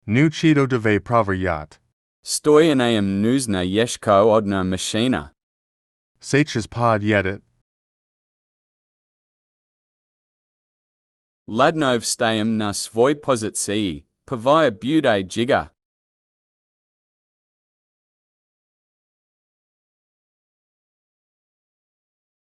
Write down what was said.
Nu cheto dve proverjat. Stojanayam nuzna yeshko odna machina. Saches pod yedet. Ladnov stayam na svoj poziciji, pavaya bude jiga.